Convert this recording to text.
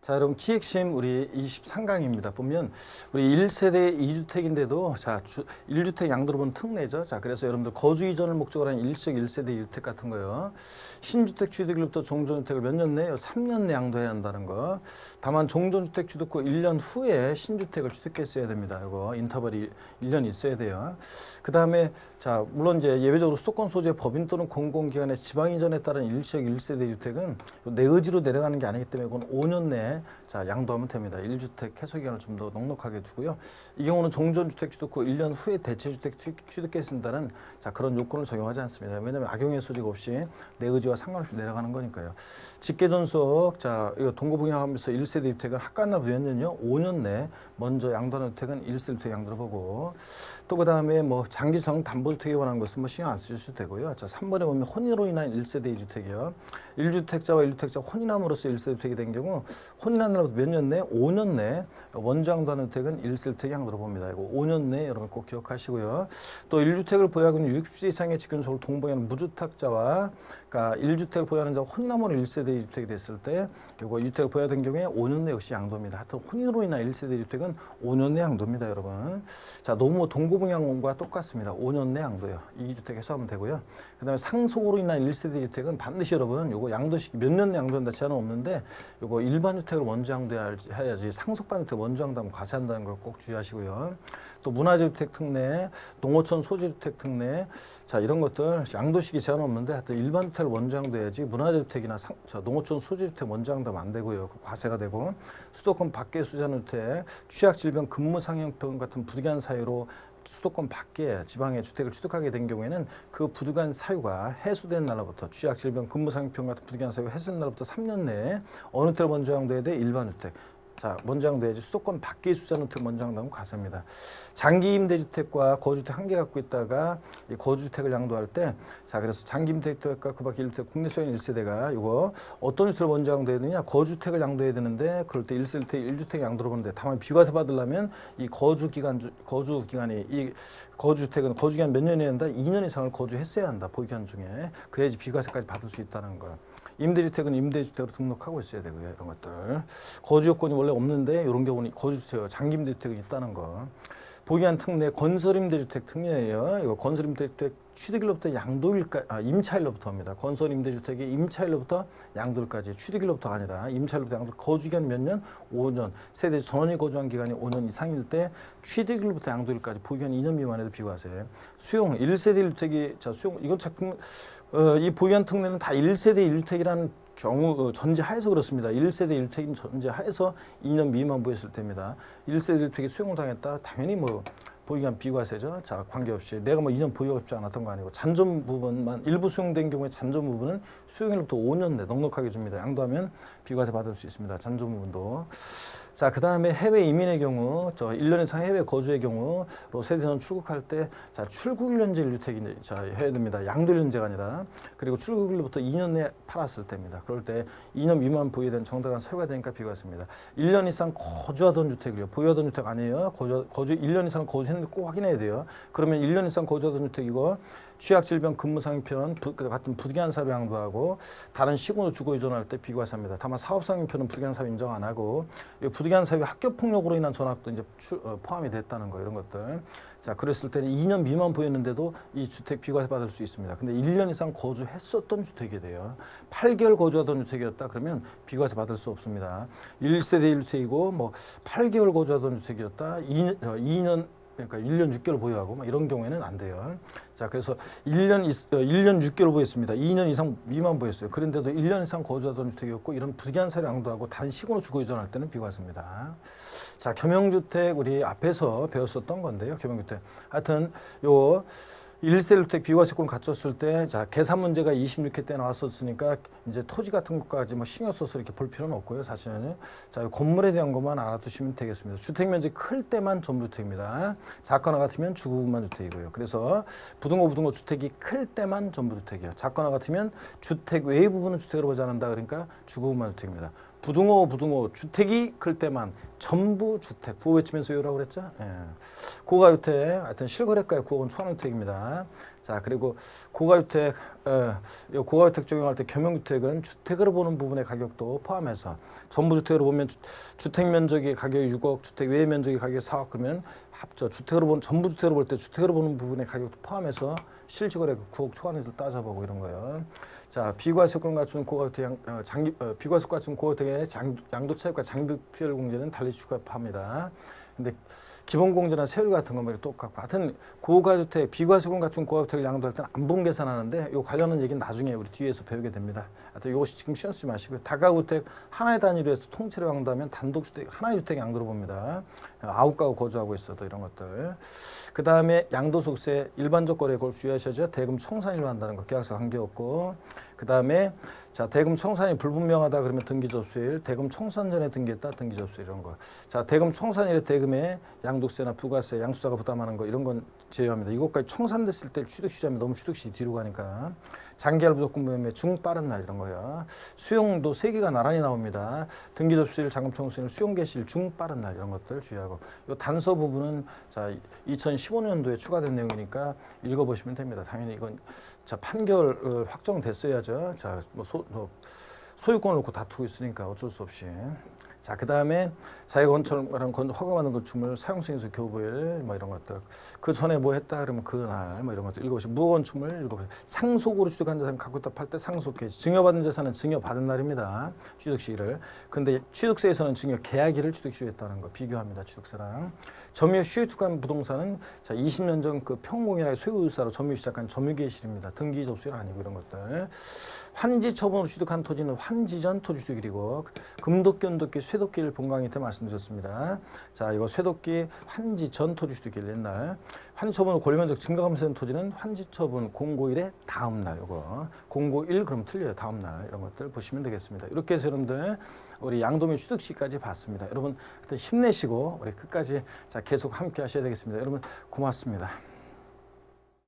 자, 여러분 기획심 우리 23강입니다. 보면 우리 1세대 2주택인데도 자, 1주택 양도로 보면 특례죠. 자, 그래서 여러분들 거주 이전을 목적으로 한 일시적 1세대 2주택 같은 거요. 신주택 취득일부터 종전주택을 몇 년 내에 3년 내 양도해야 한다는 거. 다만 종전주택 취득 후 1년 후에 신주택을 취득했어야 됩니다. 이거 인터벌이 1년 있어야 돼요. 그 다음에 자, 물론 이제 예외적으로 수도권 소재 법인 또는 공공기관의 지방 이전에 따른 일시적 1세대 주택은 내 의지로 내려가는 게 아니기 때문에 그건 5년 내에 자, 양도하면 됩니다. 1주택 해소 기간을 좀 더 넉넉하게 두고요. 이 경우는 종전주택 취득 후 1년 후에 대체주택 취득했습니다는 자, 그런 요건을 적용하지 않습니다. 왜냐하면 악용의 소지가 없이 내 의지와 상관없이 내려가는 거니까요. 직계존속 자, 이거 동거분양하면서 1세대 주택은 학관납 몇 년요? 5년 내 먼저 양도하는 주택은 1세대 주택 양도를 보고 또 그 다음에 뭐 장기주택 담보주택에 관한 것은 뭐 신경 안 쓰셔도 되고요. 자, 3번에 보면 혼인으로 인한 1세대 2주택이요. 1주택자와 1주택자 혼인함으로써 1세대 주택이 된 경우 혼인한 날부터 몇 년 내? 5년 내 먼저 양도하는 주택은 1세대 주택 양도로 봅니다. 이거 5년 내 여러분 꼭 기억하시고요. 또 1주택을 보유하고 있는 60세 이상의 직계존속을 동봉하는 무주택자와 그러니까 1주택을 보유하는 자가 혼인함으로 1세대 2주택이 됐을 때 요거 2주택을 보유하던 경우에 5년 내 역시 양도입니다. 하여튼 혼인으로 인한 1세대 2주택은 5년 내 양도입니다, 여러분. 자, 노무 동거분양원과 똑같습니다. 5년 내 양도요. 2주택 해소하면 되고요. 그다음에 상속으로 인한 1세대 주택은 반드시 여러분 요거 양도시기 몇 년 내 양도한다 제한은 없는데 요거 일반 주택을 먼저 양도해야지 상속반 주택 먼저 양도하면 과세한다는 걸 꼭 주의하시고요. 또 문화재주택 특례, 농어촌 소재주택 특례, 자 이런 것들 양도시기 제한 없는데 하여튼 일반 주택을 먼저 양도해야지 문화재주택이나 농어촌 소재주택 먼저 양도하면 안 되고요. 과세가 되고 수도권 밖의 수자주택, 취약질병, 근무상형병 같은 부득이한 사유로 수도권 밖에 지방에 주택을 취득하게 된 경우에는 그 부득이한 사유가 해소된 날로부터 취약질병, 근무상형병 같은 부득이한 사유가 해소된 날로부터 3년 내에 어느 때를 먼저 양도해야 돼? 일반 주택. 자, 먼저 양도해야지 수도권 밖의 수자주택 먼저 양도하면 과세입니다. 장기 임대주택과 거주주택 한 개 갖고 있다가 이 거주주택을 양도할 때 자, 그래서 장기 임대주택과 그 밖의 1주택 국내 소유인 1세대가 이거 어떤 주택을 먼저 양도해야 되느냐? 거주주택을 양도해야 되는데 그럴 때 1세대 1주택 양도로 보는데 다만 비과세 받으려면 이 거주기간이 이 거주주택은 거주기간 몇 년이어야 한다? 2년 이상을 거주했어야 한다. 보유기간 중에. 그래야지 비과세까지 받을 수 있다는 거. 임대주택은 임대주택으로 등록하고 있어야 되고요. 이런 것들. 거주 요건이 원래 없는데 이런 경우는 거주주택, 장기임대주택이 있다는 거. 보기한 특례, 건설임대주택 특례예요. 이거 건설임대주택 취득일로부터 양도일까지, 임차일로부터입니다. 건설임대주택이 임차일로부터 양도일까지, 취득일로부터가 아니라 임차일로부터 양도. 거주기간 몇 년? 5년. 세대 전원이 거주한 기간이 5년 이상일 때 취득일로부터 양도일까지 보기한 2년 미만에도 비과세. 수용 1세대 1주택이 자 수용 이건 자꾸 이 보기한 특례는 다 1세대 1주택이라는 경우 전제하에서 그렇습니다. 1세대 1주택인 전제하에서 2년 미만 보였을 때입니다. 1세대 1주택이 수용을 당했다. 당연히 뭐 보유기간 비과세죠. 자, 관계없이 내가 뭐 2년 보유하지 않았던 거 아니고 잔존 부분만 일부 수용된 경우에 잔존 부분은 수용일부터 5년 내 넉넉하게 줍니다. 양도하면 비과세 받을 수 있습니다. 잔존 부분도. 자, 그 다음에 해외 이민의 경우, 1년 이상 해외 거주의 경우로 세대전 출국할 때, 자, 출국일년제 1주택이 자, 해야 됩니다. 양도일년제가 아니라. 그리고 출국일로부터 2년 내에 팔았을 때입니다. 그럴 때 2년 미만 보유된 정당한 사유가 되니까 비과세입니다. 1년 이상 거주하던 주택이요. 보유하던 주택 아니에요. 거주 1년 이상 거주했는데 꼭 확인해야 돼요. 그러면 1년 이상 거주하던 주택이고, 취약질병, 근무상형편 같은 부득이한 사유 양도하고 다른 시군으로 주거 이전할 때 비과세입니다. 다만 사업상형편은 부득이한 사유 인정 안 하고 부득이한 사유 학교폭력으로 인한 전학도 이제 포함이 됐다는 거 이런 것들. 자, 그랬을 때는 2년 미만 보였는데도 이 주택 비과세 받을 수 있습니다. 근데 1년 이상 거주했었던 주택이 돼요. 8개월 거주하던 주택이었다 그러면 비과세 받을 수 없습니다. 1세대 1주택이고 뭐 8개월 거주하던 주택이었다. 2년 그러니까 1년 6개월 보유하고 막 이런 경우에는 안 돼요. 자, 그래서 1년 6개월 보였습니다. 2년 이상 미만 보였어요. 그런데도 1년 이상 거주하던 주택이었고 이런 부득이한 사유 양도하고 다른 시군으로 주거 이전할 때는 비과세입니다. 자, 겸용주택 우리 앞에서 배웠었던 건데요. 겸용주택. 하여튼 요 1세대 주택 비과세권 갖췄을 때, 자, 계산 문제가 26회 때 나왔었으니까 이제 토지 같은 것까지 뭐 신경 써서 이렇게 볼 필요는 없고요, 사실은. 자, 건물에 대한 것만 알아두시면 되겠습니다. 주택 면적이 클 때만 전부주택입니다. 작거나 같으면 주거만 주택이고요. 그래서 부등호 주택이 클 때만 전부주택이에요. 작거나 같으면 주택 외의 부분은 주택으로 보지 않는다 그러니까 주거만 주택입니다. 부등호 주택이 클 때만 전부 주택 구호 외치면서 외우라고 그랬죠. 예. 고가주택 하여튼 실거래가의 구호는 초안주택입니다. 자, 그리고 고가주택, 고가주택 적용할 때 겸용주택은 주택으로 보는 부분의 가격도 포함해서 전부 주택으로 보면 주택 면적의 가격이 6억, 주택 외 면적의 가격이 4억 그러면 합쳐 주택으로 보는 전부 주택으로 볼 때 주택으로 보는 부분의 가격도 포함해서 실질거래 9억 초과해서 따져보고 이런 거예요. 자, 비과세권 갖춘 고가주택 비과세권 갖춘 고가주택의 양도 차익과 장비 피해를 공제는 달리 추가합니다. 근데 기본 공제나 세율 같은 거 뭐 똑같고 하여튼 고가주택 비과세권 갖춘 고가주택을 양도할 때는 안분 계산하는데 요 관련한 얘기는 나중에 우리 뒤에서 배우게 됩니다. 하여튼 요것이 지금 신경 쓰지 마시고요. 다가구택 하나의 단위로 해서 통째로 양도하면 단독주택 하나의 주택 양도로 봅니다. 9가구 거주하고 있어도 이런 것들. 그 다음에 양도소득세 일반적 거래 그걸 주의하셔야죠. 대금 청산일로 한다는 거 계약서 관계없고. 그 다음에 자, 대금 청산이 불분명하다 그러면 등기접수일, 대금 청산 전에 등기했다 등기접수일 이런 거. 자, 대금 청산일에 대금에 양도세나 부가세, 양수자가 부담하는 거 이런 건 제외합니다. 이것까지 청산됐을 때 취득시점이 너무 취득시 뒤로 가니까. 장기할 무조건 매매 중 빠른 날 이런 거요. 수용도 3개가 나란히 나옵니다. 등기접수일, 잔금청소일, 수용개시일 중 빠른 날 이런 것들 주의하고. 이 단서 부분은 자 2015년도에 추가된 내용이니까 읽어보시면 됩니다. 당연히 이건 자 판결 확정됐어야죠. 자 뭐 소유권을 놓고 다투고 있으니까 어쩔 수 없이. 자, 그 다음에 자기건설이랑 허가받는 건축물 사용승인서 교부일 뭐 이런 것들. 그 전에 뭐 했다 그러면 그날 뭐 이런 것들 읽어보시고 무건축물 읽어보시고 상속으로 취득한 재산 갖고 있다 팔 때 상속해지. 증여받은 재산은 증여받은 날입니다. 취득시기를. 근데 취득세에서는 증여 계약일을 취득시로 했다는 거 비교합니다. 취득세랑. 점유 시효투관 부동산은 자 20년 전 그 평공이나 소유의사로 점유 시작한 점유계실입니다. 등기 접수일 아니고 이런 것들. 환지 처분으로 취득한 토지는 환지 전 토지취득일이고 금도끼, 은도끼, 쇠도끼를 본강의 때 말씀드렸습니다. 자, 이거 쇠도끼 환지 전 토지취득일 옛날. 환지 처분으로 권리면적 증가감소된 토지는 환지 처분 공고일의 다음 날 이거. 공고일 그럼 틀려요. 다음 날 이런 것들 보시면 되겠습니다. 이렇게 해서 여러분들 우리 양도면 취득시까지 봤습니다. 여러분 하여튼 힘내시고 우리 끝까지 자 계속 함께 하셔야 되겠습니다. 여러분 고맙습니다.